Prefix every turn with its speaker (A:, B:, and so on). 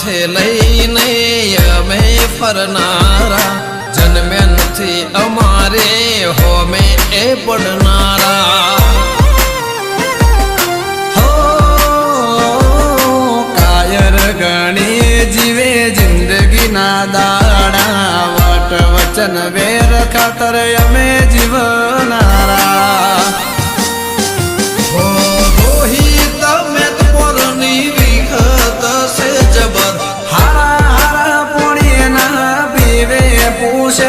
A: માથે લઈને અમે ફરનારા જન્મ્યા નથી અમારે હોમે એ પડનારા હો કાયર ગણી જીવે જિંદગીના દાડા વટ વચન વેર ખાતર અમે જીવનારા હો રોહિત મેં પોરની વિખત સે જબર હારા હારા પોણી ના પીવે પૂછ